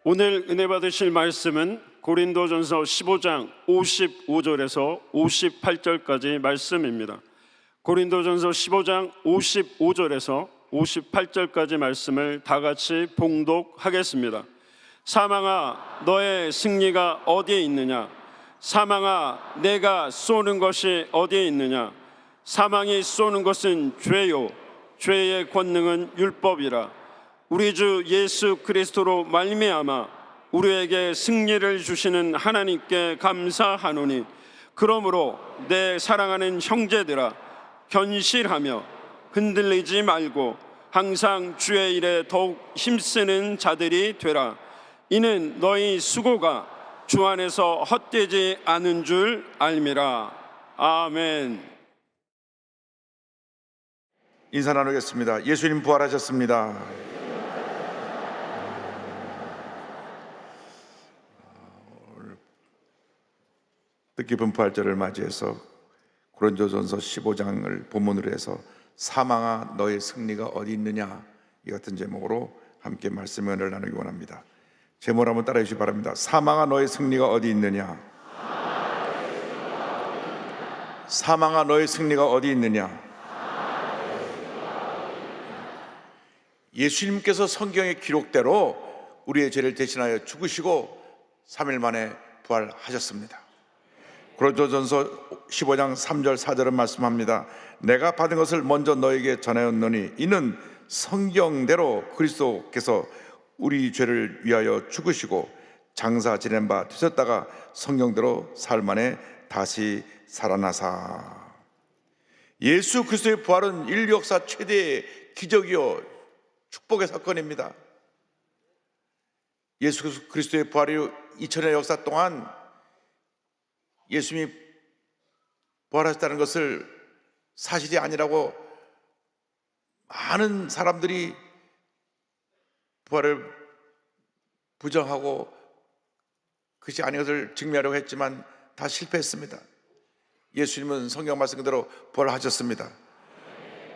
오늘 은혜 받으실 말씀은 고린도전서 15장 55절에서 58절까지 말씀입니다. 고린도전서 15장 55절에서 58절까지 말씀을 다 같이 봉독하겠습니다. 사망아, 너의 승리가 어디에 있느냐? 사망아, 내가 쏘는 것이 어디에 있느냐? 사망이 쏘는 것은 죄요, 죄의 권능은 율법이라. 우리 주 예수 그리스도로 말미암아 우리에게 승리를 주시는 하나님께 감사하노니, 그러므로 내 사랑하는 형제들아, 견실하며 흔들리지 말고 항상 주의 일에 더욱 힘쓰는 자들이 되라. 이는 너희 수고가 주 안에서 헛되지 않은 줄 알미라. 아멘. 인사 나누겠습니다. 예수님 부활하셨습니다. 오늘 뜻깊은 부활절을 맞이해서 고린도전서 15장을 본문으로 해서 사망아, 너의 승리가 어디 있느냐, 이 같은 제목으로 함께 말씀의 은혜를 나누기 원합니다. 제목을 한번 따라해 주시기 바랍니다. 사망아, 너의 승리가 어디 있느냐? 사망아, 너의 승리가 어디 있느냐? 예수님께서 성경의 기록대로 우리의 죄를 대신하여 죽으시고 3일 만에 부활하셨습니다. 고린도전서 15장 3절 4절은 말씀합니다. 내가 받은 것을 먼저 너에게 전하였노니 이는 성경대로 그리스도께서 우리 죄를 위하여 죽으시고 장사 지낸 바 되셨다가 성경대로 사흘 만에 다시 살아나사. 예수 그리스도의 부활은 인류 역사 최대의 기적이요 축복의 사건입니다. 예수 그리스도의 부활이 2000년 역사 동안 예수님이 부활하셨다는 것을 사실이 아니라고 많은 사람들이 부활을 부정하고 그것이 아닌 것을 증명하려고 했지만 다 실패했습니다. 예수님은 성경 말씀 그대로 부활하셨습니다.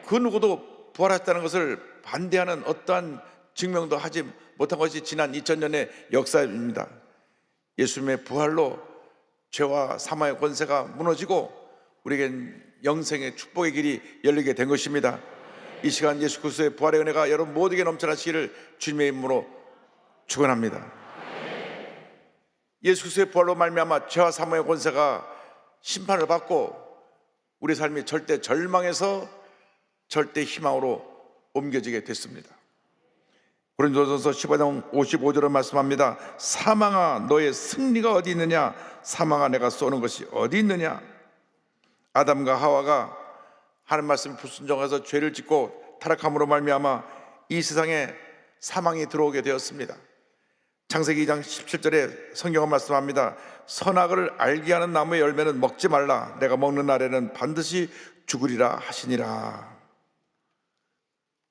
그 누구도 부활하셨다는 것을 반대하는 어떠한 증명도 하지 못한 것이 지난 2000년의 역사입니다. 예수님의 부활로 죄와 사망의 권세가 무너지고 우리에겐 영생의 축복의 길이 열리게 된 것입니다. 이 시간 예수 그리스도의 부활의 은혜가 여러분 모두에게 넘쳐나시기를 주님의 이름으로 축원합니다. 예수 그리스도의 부활로 말미암아 죄와 사망의 권세가 심판을 받고 우리 삶이 절대 절망에서 절대 희망으로 옮겨지게 됐습니다. 고린도전서 15장 55절은 말씀합니다. 사망아, 너의 승리가 어디 있느냐? 사망아, 내가 쏘는 것이 어디 있느냐? 아담과 하와가 하나님 말씀 불순종해서 죄를 짓고 타락함으로 말미암아 이 세상에 사망이 들어오게 되었습니다. 창세기 2장 17절에 성경은 말씀합니다. 선악을 알게 하는 나무의 열매는 먹지 말라. 내가 먹는 날에는 반드시 죽으리라 하시니라.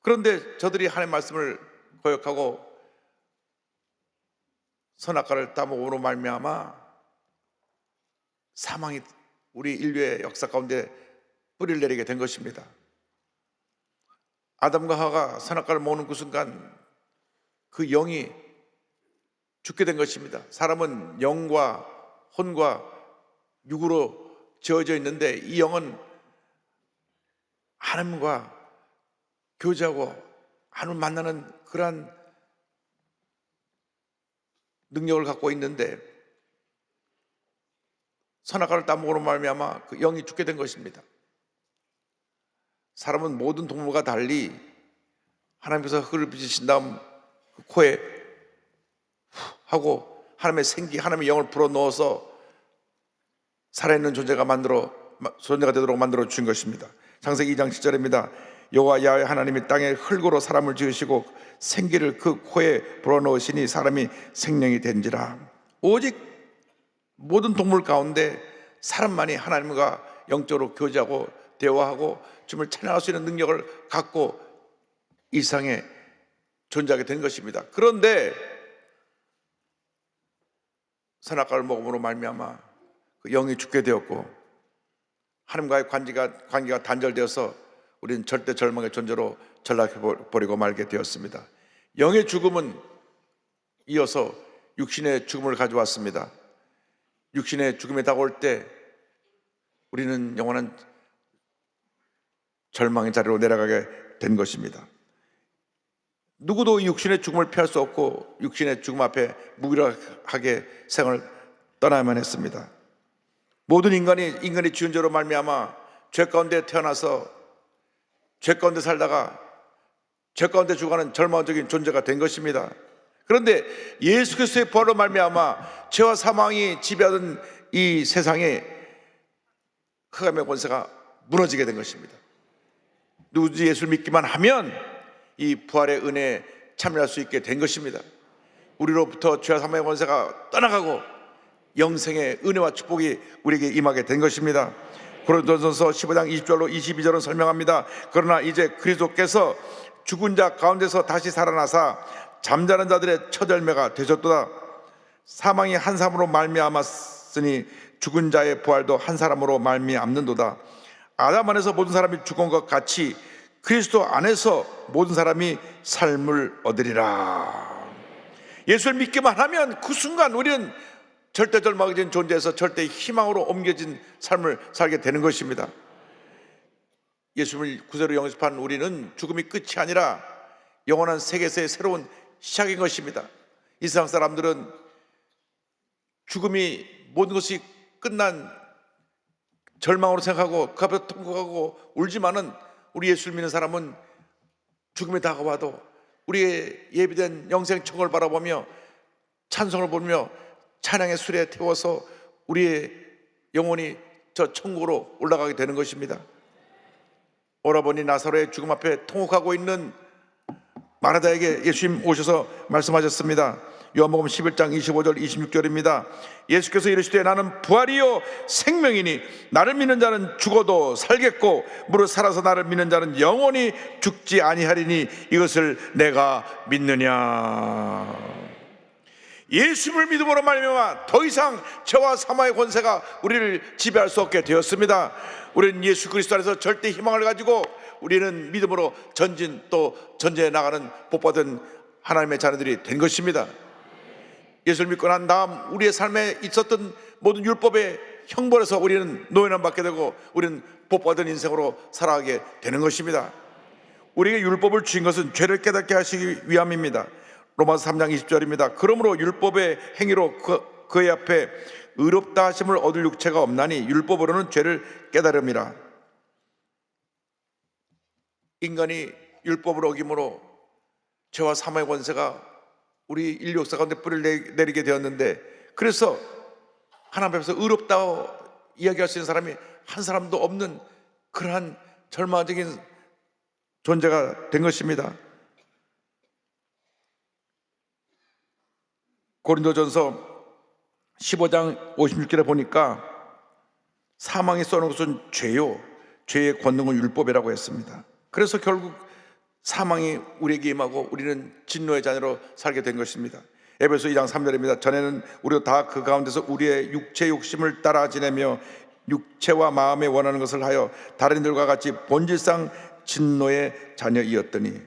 그런데 저들이 하나님 말씀을 거역하고 선악과를 따먹음으로 말미암아 사망이 우리 인류의 역사 가운데 뿌리를 내리게 된 것입니다. 아담과 하와가 선악과를 먹는 그 순간 그 영이 죽게 된 것입니다. 사람은 영과 혼과 육으로 지어져 있는데 이 영은 하나님과 교제하고 하나님 만나는 그러한 능력을 갖고 있는데 선악과를 따먹으로 말미암아 그 영이 죽게 된 것입니다. 사람은 모든 동물과 달리 하나님께서 흙을 빚으신 다음 그 코에 하고 하나님의 생기, 하나님의 영을 불어넣어서 살아있는 존재가 되도록 만들어 주신 것입니다. 창세기 2장 7절입니다. 여호와 야훼 하나님이 땅에 흙으로 사람을 지으시고 생기를 그 코에 불어넣으시니 사람이 생명이 된지라. 오직 모든 동물 가운데 사람만이 하나님과 영적으로 교제하고 대화하고 주님을 찬양할 수 있는 능력을 갖고 이 세상에 존재하게 된 것입니다. 그런데 선악과를 먹음으로 말미암아 그 영이 죽게 되었고 하나님과의 관계가 단절되어서 우리는 절대 절망의 존재로 전락해버리고 말게 되었습니다. 영의 죽음은 이어서 육신의 죽음을 가져왔습니다. 육신의 죽음이 다가올 때 우리는 영원한 절망의 자리로 내려가게 된 것입니다. 누구도 이 육신의 죽음을 피할 수 없고 육신의 죽음 앞에 무기력하게 생을 떠나야만 했습니다. 모든 인간이 지은 죄로 말미암아 죄 가운데 태어나서 죄 가운데 살다가 죄 가운데 죽어가는 절망적인 존재가 된 것입니다. 그런데 예수 그리스도의 부활로 말미암아 죄와 사망이 지배하던 이 세상에 흑암의 권세가 무너지게 된 것입니다. 누구든지 예수를 믿기만 하면 이 부활의 은혜에 참여할 수 있게 된 것입니다. 우리로부터 죄와 사망의 권세가 떠나가고 영생의 은혜와 축복이 우리에게 임하게 된 것입니다. 고린도전서 15장 20절로 22절은 설명합니다. 그러나 이제 그리스도께서 죽은 자 가운데서 다시 살아나사 잠자는 자들의 첫 열매가 되셨도다. 사망이 한 사람으로 말미암았으니 죽은 자의 부활도 한 사람으로 말미암는도다. 아담 안에서 모든 사람이 죽은 것 같이 그리스도 안에서 모든 사람이 삶을 얻으리라. 예수를 믿기만 하면 그 순간 우리는 절대 절망적인 존재에서 절대 희망으로 옮겨진 삶을 살게 되는 것입니다. 예수를 구세로 영접한 우리는 죽음이 끝이 아니라 영원한 세계에서의 새로운 시작인 것입니다. 이 세상 사람들은 죽음이 모든 것이 끝난 절망으로 생각하고 그 앞에서 통곡하고 울지만은 우리 예수를 믿는 사람은 죽음이 다가와도 우리의 예비된 영생 천국을 바라보며 찬송을 부르며 찬양의 술에 태워서 우리의 영혼이 저 천국으로 올라가게 되는 것입니다. 오라버니 나사로의 죽음 앞에 통곡하고 있는 마르다에게 예수님 오셔서 말씀하셨습니다. 요한복음 11장 25절 26절입니다. 예수께서 이르시되 나는 부활이요 생명이니 나를 믿는 자는 죽어도 살겠고 무릇 살아서 나를 믿는 자는 영원히 죽지 아니하리니 이것을 내가 믿느냐. 예수를 믿음으로 말미암아 더 이상 죄와 사망의 권세가 우리를 지배할 수 없게 되었습니다. 우리는 예수 그리스도 안에서 절대 희망을 가지고 우리는 믿음으로 전진 또 전쟁에 나가는 복받은 하나님의 자녀들이 된 것입니다. 예수를 믿고 난 다음 우리의 삶에 있었던 모든 율법의 형벌에서 우리는 노예를 받게 되고 우리는 복받은 인생으로 살아가게 되는 것입니다. 우리에게 율법을 주신 것은 죄를 깨닫게 하시기 위함입니다. 로마서 3장 20절입니다. 그러므로 율법의 행위로 그의 앞에 의롭다 하심을 얻을 육체가 없나니 율법으로는 죄를 깨달음이라. 인간이 율법을 어김으로 죄와 사망의 권세가 우리 인류 역사 가운데 뿌리를 내리게 되었는데, 그래서 하나님 앞에서 의롭다고 이야기할 수 있는 사람이 한 사람도 없는 그러한 절망적인 존재가 된 것입니다. 고린도전서 15장 56절에 보니까 사망이 쏘는 것은 죄요 죄의 권능은 율법이라고 했습니다. 그래서 결국 사망이 우리에게 임하고 우리는 진노의 자녀로 살게 된 것입니다. 에베소 2장 3절입니다. 전에는 우리도 다 그 가운데서 우리의 육체 욕심을 따라 지내며 육체와 마음에 원하는 것을 하여 다른 이들과 같이 본질상 진노의 자녀이었더니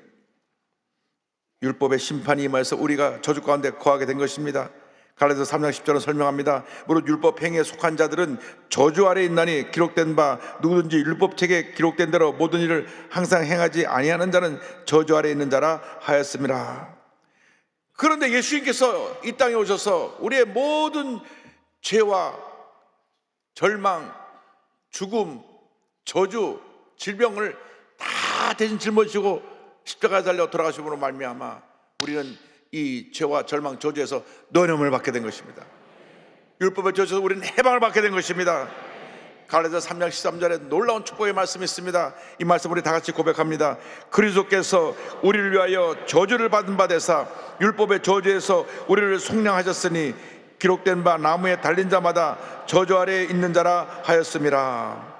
율법의 심판이 임하여서 우리가 저주 가운데 거하게 된 것입니다. 갈라디아서 3장 10절은 설명합니다. 무릇 율법 행위에 속한 자들은 저주 아래 있나니 기록된 바 누구든지 율법책에 기록된 대로 모든 일을 항상 행하지 아니하는 자는 저주 아래 있는 자라 하였음이라. 그런데 예수님께서 이 땅에 오셔서 우리의 모든 죄와 절망, 죽음, 저주, 질병을 다 대신 짊어지시고 십자가에 달려 돌아가심으로 말미암아 우리는 이 죄와 절망, 저주에서 노염을 받게 된 것입니다. 율법의 저주에서 우리는 해방을 받게 된 것입니다. 갈라디아서 3장 13절에 놀라운 축복의 말씀이 있습니다. 이 말씀 우리 다 같이 고백합니다. 그리스도께서 우리를 위하여 저주를 받은 바 되사 율법의 저주에서 우리를 속량하셨으니 기록된 바 나무에 달린 자마다 저주 아래에 있는 자라 하였음이라.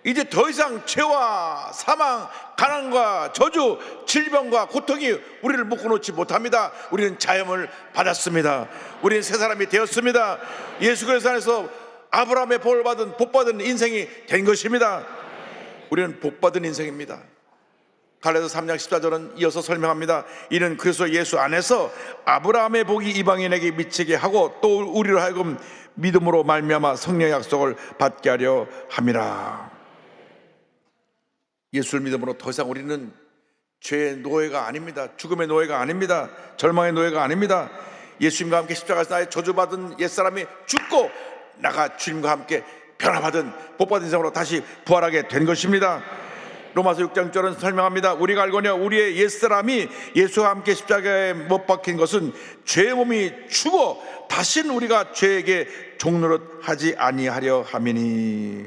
이제 더 이상 죄와 사망, 가난과 저주, 질병과 고통이 우리를 묶어놓지 못합니다. 우리는 자유를 받았습니다. 우리는 새 사람이 되었습니다. 예수 그리스도 안에서 아브라함의 복받은 인생이 된 것입니다. 우리는 복받은 인생입니다. 갈라디아서 3장 14절은 이어서 설명합니다. 이는 그리스도 예수 안에서 아브라함의 복이 이방인에게 미치게 하고 또 우리로 하여금 믿음으로 말미암아 성령의 약속을 받게 하려 함이라. 예수를 믿음으로 더 이상 우리는 죄의 노예가 아닙니다. 죽음의 노예가 아닙니다. 절망의 노예가 아닙니다. 예수님과 함께 십자가에서 나의 저주받은 옛사람이 죽고 나가 주님과 함께 변화받은 복받은 인생으로 다시 부활하게 된 것입니다. 로마서 6장 6절은 설명합니다. 우리가 알거니와 우리의 옛사람이 예수와 함께 십자가에 못 박힌 것은 죄의 몸이 죽어 다시는 우리가 죄에게 종노릇 하지 아니하려 함이니.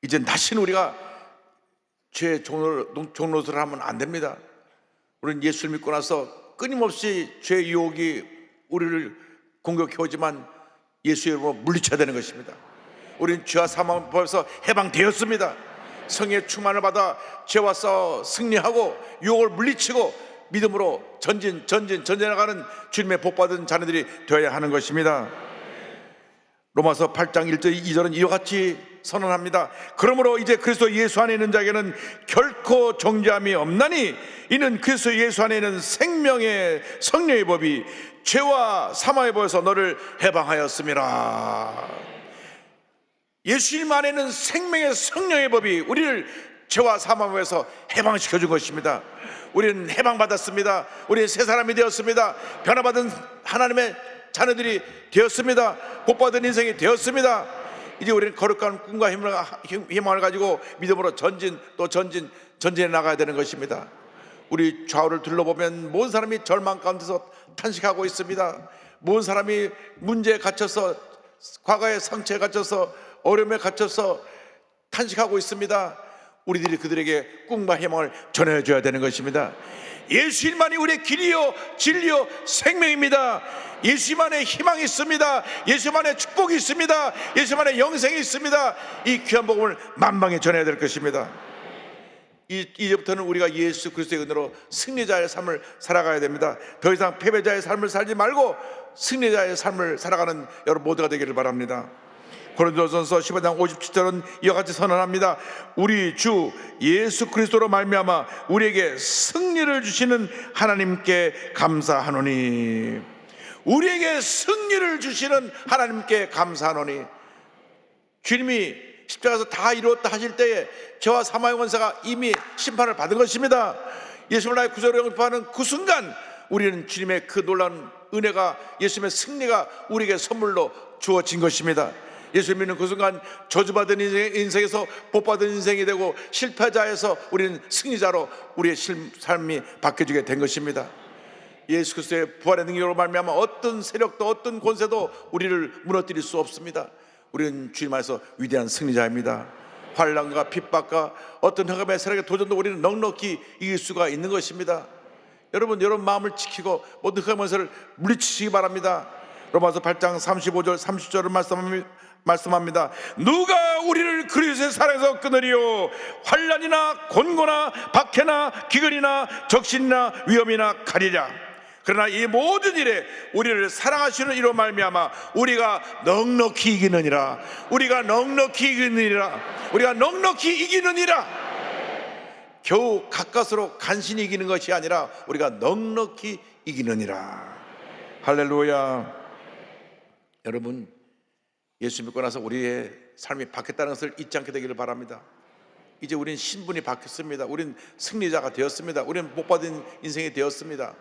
이젠 다시는 우리가 죄의 종노릇을 하면 안 됩니다. 우리는 예수를 믿고 나서 끊임없이 죄의 유혹이 우리를 공격해 오지만 예수의 이름으로 물리쳐야 되는 것입니다. 우리는 죄와 사망법에서 해방되었습니다. 성의 충만을 받아 죄와 싸워 승리하고 유혹을 물리치고 믿음으로 전진해나가는 주님의 복받은 자녀들이 되어야 하는 것입니다. 로마서 8장 1절 2절은 이와 같이 선언합니다. 그러므로 이제 그리스도 예수 안에 있는 자에게는 결코 정죄함이 없나니 이는 그리스도 예수 안에 있는 생명의 성령의 법이 죄와 사망의 법에서 너를 해방하였음이라. 예수님 안에는 생명의 성령의 법이 우리를 죄와 사망에서 해방시켜 준 것입니다. 우리는 해방받았습니다. 우리는 새 사람이 되었습니다. 변화받은 하나님의 자녀들이 되었습니다. 복받은 인생이 되었습니다. 이제 우리는 거룩한 꿈과 희망을 가지고 믿음으로 전진해 나가야 되는 것입니다. 우리 좌우를 둘러보면 모든 사람이 절망 가운데서 탄식하고 있습니다. 모든 사람이 문제에 갇혀서, 과거의 상처에 갇혀서, 어려움에 갇혀서 탄식하고 있습니다. 우리들이 그들에게 꿈과 희망을 전해줘야 되는 것입니다. 예수님만이 우리의 길이요 진리요 생명입니다. 예수님 안에 희망이 있습니다. 예수님 안에 축복이 있습니다. 예수님 안에 영생이 있습니다. 이 귀한 복음을 만방에 전해야 될 것입니다. 이제부터는 우리가 예수 그리스도의 은혜로 승리자의 삶을 살아가야 됩니다. 더 이상 패배자의 삶을 살지 말고 승리자의 삶을 살아가는 여러분 모두가 되기를 바랍니다. 고린도전서 15장 57절은 이와 같이 선언합니다. 우리 주 예수 그리스도로 말미암아 우리에게 승리를 주시는 하나님께 감사하노니. 우리에게 승리를 주시는 하나님께 감사하노니. 주님이 십자가에서 다 이루었다 하실 때에 죄와 사망의 권세가 이미 심판을 받은 것입니다. 예수를 나의 구주로 영접하는 그 순간 우리는 주님의 그 놀라운 은혜가, 예수님의 승리가 우리에게 선물로 주어진 것입니다. 예수 믿는 그 순간 저주받은 인생에서 복받은 인생이 되고 실패자에서 우리는 승리자로 우리의 삶이 바뀌어지게 된 것입니다. 예수 그리스도의 부활의 능력으로 말미암아 어떤 세력도 어떤 권세도 우리를 무너뜨릴 수 없습니다. 우리는 주님 안에서 위대한 승리자입니다. 환난과 핍박과 어떤 흑암의 세력의 도전도 우리는 넉넉히 이길 수가 있는 것입니다. 여러분 마음을 지키고 모든 흑암의 권세를 물리치시기 바랍니다. 로마서 8장 35절 30절을 말씀합니다. 누가 우리를 그리스도의 사랑에서 끊으리요? 환난이나 곤고나 박해나 기근이나 적신이나 위험이나 가리랴. 그러나 이 모든 일에 우리를 사랑하시는 이로 말미암아 우리가 넉넉히 이기느니라. 우리가 넉넉히 이기느니라. 우리가 넉넉히 이기느니라. 겨우 가까스로 간신히 이기는 것이 아니라 우리가 넉넉히 이기느니라. 할렐루야. 여러분, 예수 믿고 나서 우리의 삶이 바뀌었다는 것을 잊지 않게 되기를 바랍니다. 이제 우리는 신분이 바뀌었습니다. 우리는 승리자가 되었습니다. 우리는 복받은 인생이 되었습니다.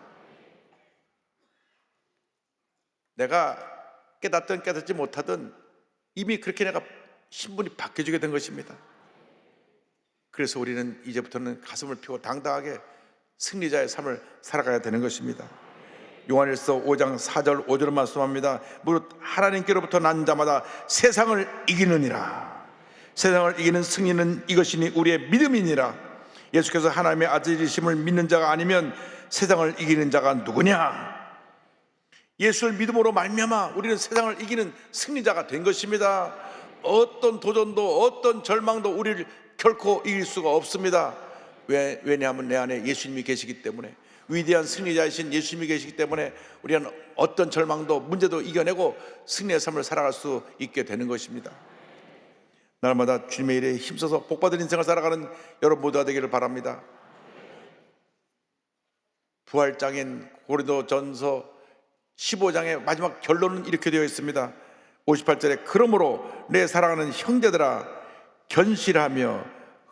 내가 깨닫든 깨닫지 못하든 이미 그렇게 내가 신분이 바뀌어지게 된 것입니다. 그래서 우리는 이제부터는 가슴을 펴고 당당하게 승리자의 삶을 살아가야 되는 것입니다. 요한일서 5장 4절 5절을 말씀합니다. 무릇 하나님께로부터 난 자마다 세상을 이기느니라. 세상을 이기는 승리는 이것이니 우리의 믿음이니라. 예수께서 하나님의 아들이심을 믿는 자가 아니면 세상을 이기는 자가 누구냐? 예수를 믿음으로 말미암아 우리는 세상을 이기는 승리자가 된 것입니다. 어떤 도전도 어떤 절망도 우리를 결코 이길 수가 없습니다. 왜냐하면 내 안에 예수님이 계시기 때문에, 위대한 승리자이신 예수님이 계시기 때문에 우리는 어떤 절망도 문제도 이겨내고 승리의 삶을 살아갈 수 있게 되는 것입니다. 날마다 주님의 일에 힘써서 복받은 인생을 살아가는 여러분 모두가 되기를 바랍니다. 부활장인 고린도전서 15장의 마지막 결론은 이렇게 되어 있습니다. 58절에 그러므로 내 사랑하는 형제들아 견실하며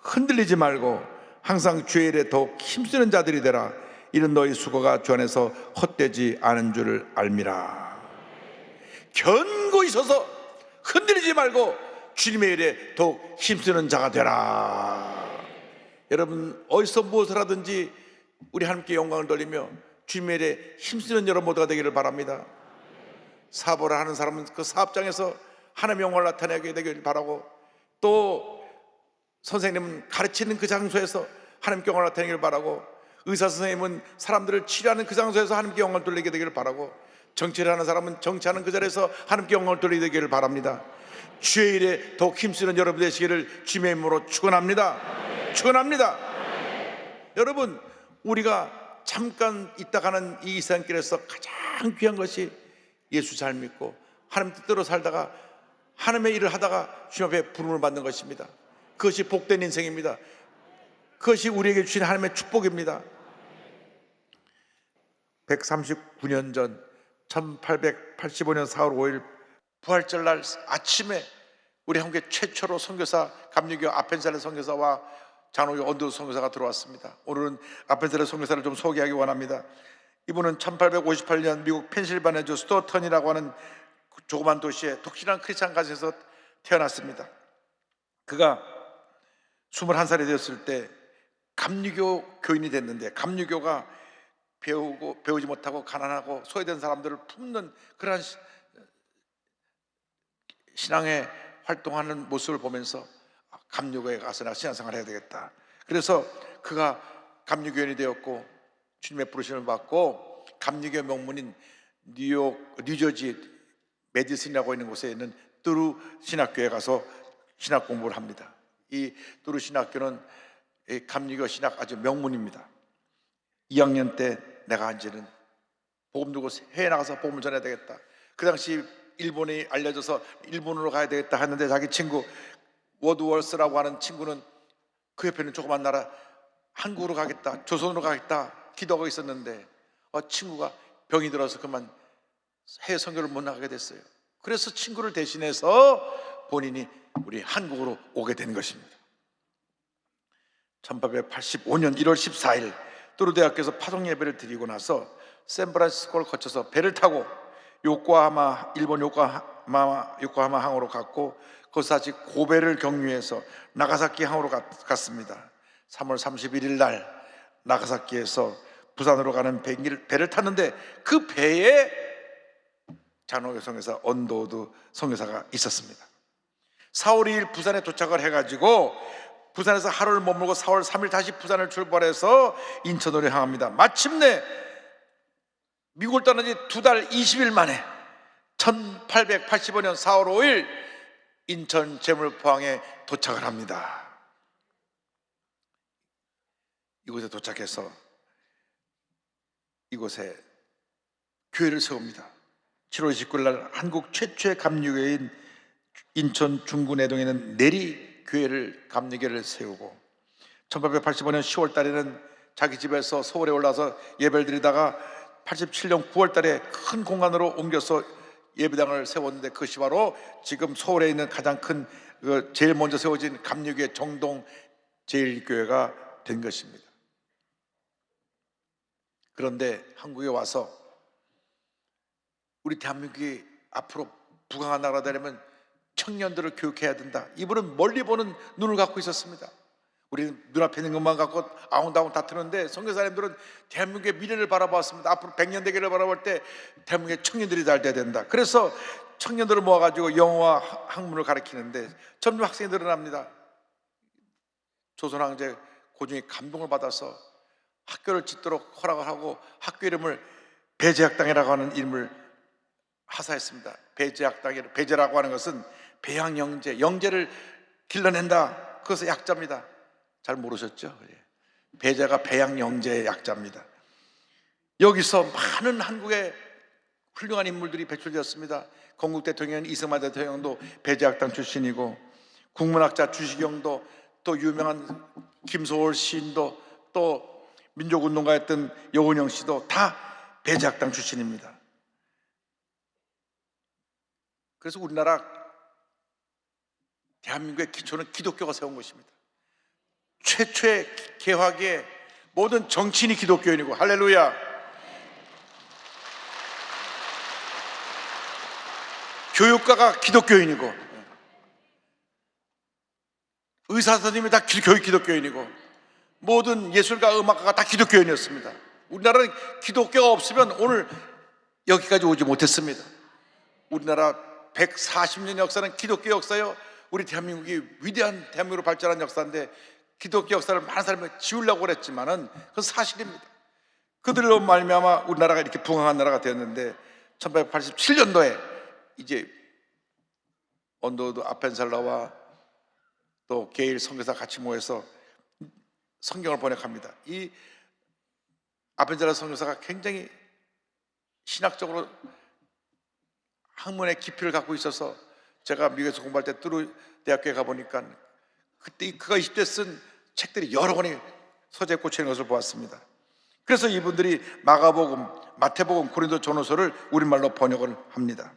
흔들리지 말고 항상 주의 일에 더욱 힘쓰는 자들이 되라. 이는 너희 수고가 주 안에서 헛되지 않은 줄을 알미라. 견고히 서서 흔들리지 말고 주님의 일에 더욱 힘쓰는 자가 되라. 여러분 어디서 무엇을 하든지 우리 하나님께 영광을 돌리며 주님의 일에 힘쓰는 여러분 모두가 되기를 바랍니다. 사업을 하는 사람은 그 사업장에서 하나님의 영광을 나타내게 되기를 바라고, 또 선생님은 가르치는 그 장소에서 하나님께 영광을 나타내기를 바라고, 의사 선생님은 사람들을 치료하는 그 장소에서 하나님께 영광을 돌리게 되기를 바라고, 정치를 하는 사람은 정치하는 그 자리에서 하나님께 영광을 돌리게 되기를 바랍니다. 주의 일에 더욱 힘쓰는 여러분 되시기를 주님의 이름으로 축원합니다. 축원합니다. 여러분 우리가 잠깐 있다 가는 이 세상길에서 가장 귀한 것이 예수 잘 믿고 하나님 뜻대로 살다가 하나님의 일을 하다가 주님 앞에 부름을 받는 것입니다. 그것이 복된 인생입니다. 그것이 우리에게 주신 하나님의 축복입니다. 139년 전 1885년 4월 5일 부활절 날 아침에 우리 한국의 최초로 선교사 감리교 아펜셀레 선교사와 장로교 언더 선교사가 들어왔습니다. 오늘은 아펜셀레 선교사를 좀 소개하기 원합니다. 이분은 1858년 미국 펜실바니아주 스토어턴이라고 하는 조그만 도시에 독실한 크리스찬 가정에서 태어났습니다. 그가 21살이 되었을 때 감리교 교인이 됐는데, 감리교가 배우지 못하고 가난하고 소외된 사람들을 품는 그러한 신앙의 활동하는 모습을 보면서 감리교에 가서 내가 신앙생활을 해야 되겠다. 그래서 그가 감리교인이 되었고 주님의 부르심을 받고 감리교 명문인 뉴저지 메디슨이라고 있는 곳에 있는 뚜루 신학교에 가서 신학 공부를 합니다. 이 뚜루 신학교는 감리교 신학 아주 명문입니다. 2학년 때 내가 이제는 복음 들고 해외 나가서 복음을 전해야 되겠다. 그 당시 일본이 알려져서 일본으로 가야 되겠다 하는데, 자기 친구 워드월스라고 하는 친구는 그 옆에는 조그만 나라 한국으로 가겠다, 조선으로 가겠다 기도하고 있었는데 친구가 병이 들어서 그만 해외 선교를 못 나가게 됐어요. 그래서 친구를 대신해서 본인이 우리 한국으로 오게 된 것입니다. 1885년 1월 14일 뚜루 대학교에서 파송 예배를 드리고 나서 샌프란시스코를 거쳐서 배를 타고 요코하마, 일본 요코하마 항으로 갔고, 거기서 다시 고베를 경유해서 나가사키 항으로 갔습니다. 3월 31일 날 나가사키에서 부산으로 가는 배를 탔는데 그 배에 장로교 선교사 언도우드 선교사가 있었습니다. 4월 2일 부산에 도착을 해가지고 부산에서 하루를 머물고 4월 3일 다시 부산을 출발해서 인천으로 향합니다. 마침내 미국을 떠난 지 2달 20일 만에 1885년 4월 5일 인천 제물포항에 도착을 합니다. 이곳에 도착해서 이곳에 교회를 세웁니다. 7월 29일 날 한국 최초의 감리교회인 인천 중구내동에 있는 내리교회를 감리교회를 세우고, 1885년 10월 달에는 자기 집에서 서울에 올라서 예배를 드리다가 87년 9월 달에 큰 공간으로 옮겨서 예배당을 세웠는데, 그것이 바로 지금 서울에 있는 가장 큰 제일 먼저 세워진 감리교회 정동 제1교회가 된 것입니다. 그런데 한국에 와서 우리 대한민국이 앞으로 부강한 나라가 되려면 청년들을 교육해야 된다. 이분은 멀리 보는 눈을 갖고 있었습니다. 우리는 눈앞에 있는 것만 갖고 아웅다웅 다투는데, 선교사님들은 대한민국의 미래를 바라봤습니다. 앞으로 100년 대계를 바라볼 때 대한민국의 청년들이 잘 돼야 된다. 그래서 청년들을 모아가지고 영어와 학문을 가르치는데 점점 학생이 늘어납니다. 조선왕제 고종이 감동을 받아서 학교를 짓도록 허락을 하고 학교 이름을 배제학당이라고 하는 이름을 하사했습니다. 배제라고 하는 것은 배양영재, 영재를 길러낸다. 그것의 약자입니다. 잘 모르셨죠? 배제가 배양영재의 약자입니다. 여기서 많은 한국의 훌륭한 인물들이 배출되었습니다. 건국 대통령 이승만 대통령도 배제학당 출신이고, 국문학자 주시경도, 또 유명한 김소월 시인도, 또 민족운동가였던 여운형 씨도 다 배제학당 출신입니다. 그래서 우리나라 대한민국의 기초는 기독교가 세운 것입니다. 최초의 개화기에 모든 정치인이 기독교인이고, 할렐루야. 교육가가 기독교인이고, 의사 선생님이 다 기독교인이고, 모든 예술가 음악가가 다 기독교인이었습니다. 우리나라는 기독교가 없으면 오늘 여기까지 오지 못했습니다. 우리나라 140년 역사는 기독교 역사요. 우리 대한민국이 위대한 대한민국으로 발전한 역사인데 기독교 역사를 많은 사람이 지우려고 그랬지만은 그건 사실입니다. 그들로 말미암아 우리나라가 이렇게 부강한 나라가 되었는데 1887년도에 이제 언더우드 아펜셀러와 또 게일 선교사 같이 모여서 성경을 번역합니다. 이 아펜셀러 선교사가 굉장히 신학적으로 학문의 깊이를 갖고 있어서 제가 미국에서 공부할 때 뚜루 대학교에 가보니까 그때 그가 20대 쓴 책들이 여러 권이 서재에 꽂혀있는 것을 보았습니다. 그래서 이분들이 마가복음, 마태복음, 고린도 전후서를 우리말로 번역을 합니다.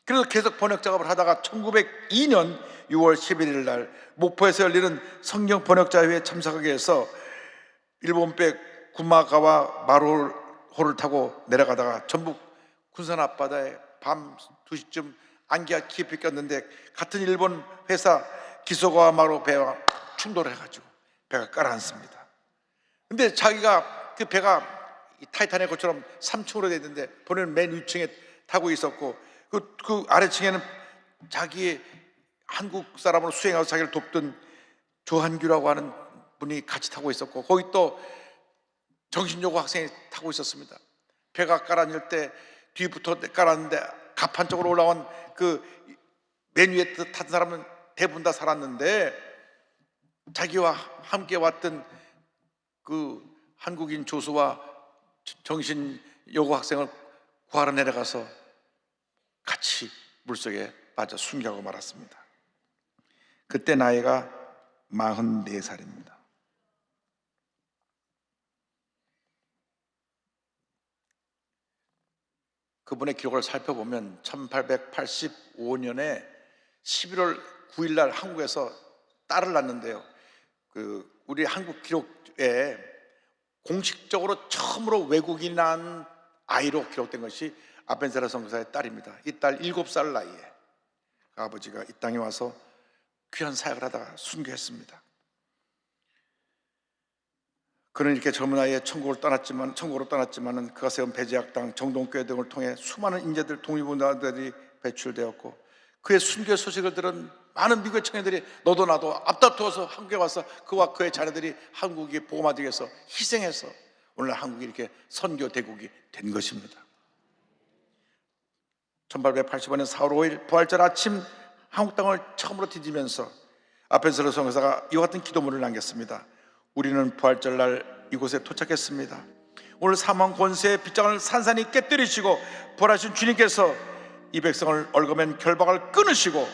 그래서 계속 번역 작업을 하다가 1902년 6월 11일 날 목포에서 열리는 성경 번역자회에 참석하기 위해서 일본백 구마가와 마루호를 타고 내려가다가 전북 군산 앞바다에 밤 2시쯤 안개가 깊이 꼈는데 같은 일본 회사 기소가와 마루 배와 충돌을 해가지고 배가 가라앉습니다. 근데 자기가 그 배가 타이타닉 것처럼 3층으로 되어 있는데 본인은 맨 위층에 타고 있었고 그 아래층에는 자기의 한국 사람으로 수행하고 자기를 돕던 조한규라고 하는 분이 같이 타고 있었고 거기 또 정신요구 학생이 타고 있었습니다. 배가 가라앉을 때 뒤부터 깔았는데 갑판 쪽으로 올라온 그 맨 위에 탄 사람은 대부분 다 살았는데 자기와 함께 왔던 그 한국인 조수와 정신요구 학생을 구하러 내려가서 같이 물속에 빠져 숨겨고 말았습니다. 그때 나이가 44살입니다. 그분의 기록을 살펴보면 1885년에 11월 9일 날 한국에서 딸을 낳는데요. 우리 한국 기록에 공식적으로 처음으로 외국인 낳은 아이로 기록된 것이 아펜셀러 선교사의 딸입니다. 이 딸 7살 나이에 아버지가 이 땅에 와서 귀한 사역을 하다가 순교했습니다. 그는 이렇게 젊은 나이에 천국으로 떠났지만은 그가 세운 배제학당, 정동교회 등을 통해 수많은 인재들, 독립운동가들이 배출되었고 그의 순교 소식을 들은 많은 미국의 청년들이 너도 나도 앞다투어서 한국에 와서 그와 그의 자녀들이 한국이 복음화되기 위해서 희생해서 오늘 한국이 이렇게 선교 대국이 된 것입니다. 1885년 4월 5일 부활절 아침 한국 땅을 처음으로 디디면서 아펜셀러 선교사가 이와 같은 기도문을 남겼습니다. 우리는 부활절 날 이곳에 도착했습니다. 오늘 사망 권세의 빗장을 산산히 깨뜨리시고 부활하신 주님께서 이 백성을 얽어맨 결박을 끊으시고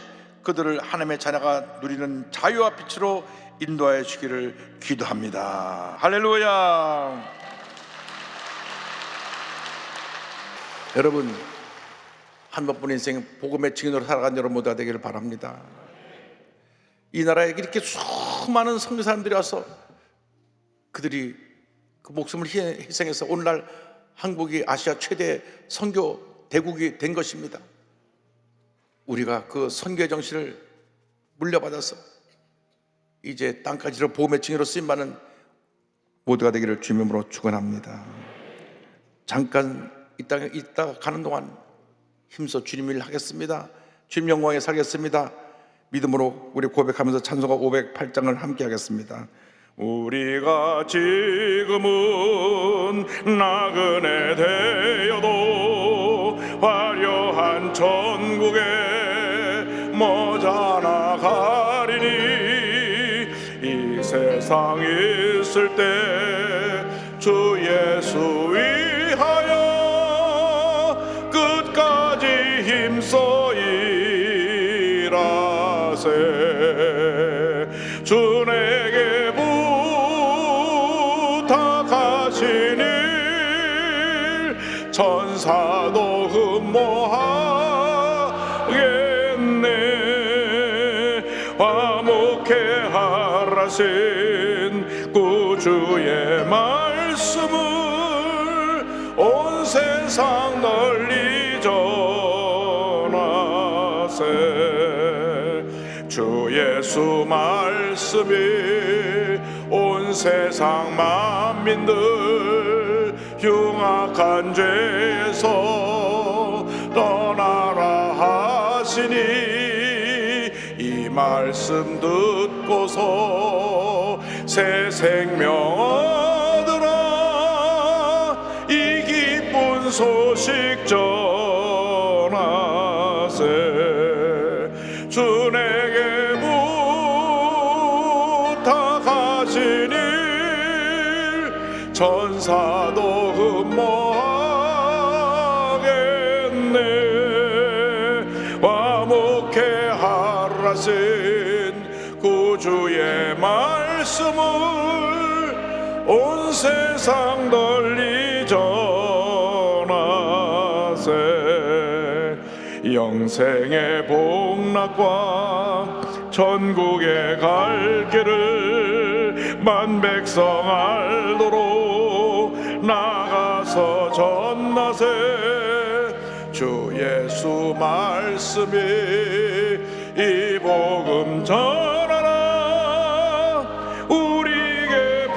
그들을 하나님의 자녀가 누리는 자유와 빛으로 인도하여 주기를 기도합니다. 할렐루야. 여러분, 한 번뿐인 인생 복음의 증인으로 살아간 여러분 모두가 되기를 바랍니다. 이 나라에 이렇게 수많은 선교사님들이 와서 그들이 그 목숨을 희생해서 오늘날 한국이 아시아 최대 선교 대국이 된 것입니다. 우리가 그 선교의 정신을 물려받아서 이제 땅까지로 복음의 증인으로 쓰임받는 모두가 되기를 주님으로 축원합니다. 잠깐 이 땅에 있다가 가는 동안 힘써 주님 일 하겠습니다. 주님 영광에 살겠습니다. 믿음으로 우리 고백하면서 찬송가 508장을 함께 하겠습니다. 우리가 지금은 나그네 되어도 화려한 천국에 머자나 가리니 이 세상 있을 때 주 예수 위하여 끝까지 힘써 일하세. 주 내게 부탁하신 일 천사도 흠모하겠네. 화목해 하라신 구주의 말씀을 온 세상 널리 전하세. 주 예수 말씀이 온 세상 만민들 흉악한 죄에서 떠나라 하시니 이 말씀 듣고서 새 생명 얻으라 이 기쁜 소식 전하세. 주 내게 부탁하신 일 천사도 흠모하겠네. 화목해 하라신 구주의 말씀을 온 세상 널리 전하세. 영생의 복락과 천국에 갈 길을 만 백성 알도록 나가서 전하세. 주 예수 말씀이 이 복음 전하라 우리에게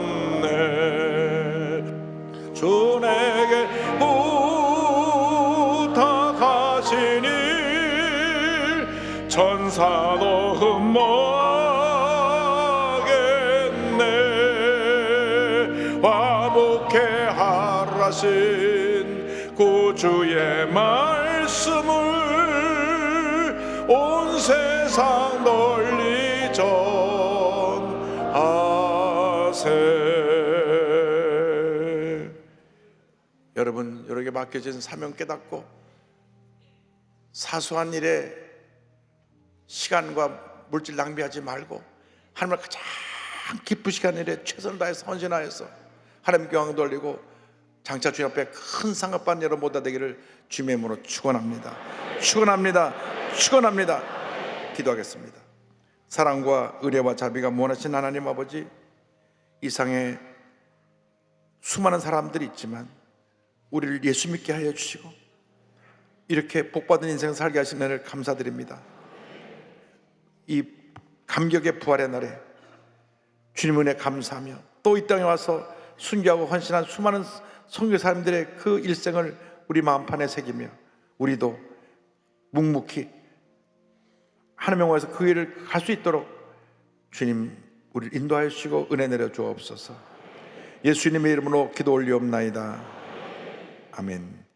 부탁하셨네. 주 내게 부탁하신 일 천사도 흠모하겠네. 화목해 하라신 구주의 말씀을 온 세상 널리 전하세. 여러분, 여러에게 맡겨진 사명 깨닫고 사소한 일에 시간과 물질 낭비하지 말고 하나님을 가장 기쁘시게 하는 일에 최선을 다해서 헌신하여서 하나님께 영광 돌리고 장차 주님 앞에 큰 상급 받는 여러분 모두 되기를 주님의 이름으로 축원합니다. 축원합니다. 축원합니다. 기도하겠습니다. 사랑과 의뢰와 자비가 무한하신 하나님 아버지, 이 상에 수많은 사람들이 있지만 우리를 예수 믿게 하여 주시고 이렇게 복받은 인생을 살게 하신 은혜를 감사드립니다. 이 감격의 부활의 날에 주님 은혜 감사하며 또 이 땅에 와서 순교하고 헌신한 수많은 선교 사람들의 그 일생을 우리 마음판에 새기며 우리도 묵묵히 하나님의 영광에서 그 일을 갈 수 있도록 주님 우리를 인도하여 주시고 은혜 내려 주옵소서. 예수님의 이름으로 기도 올리옵나이다. 아멘.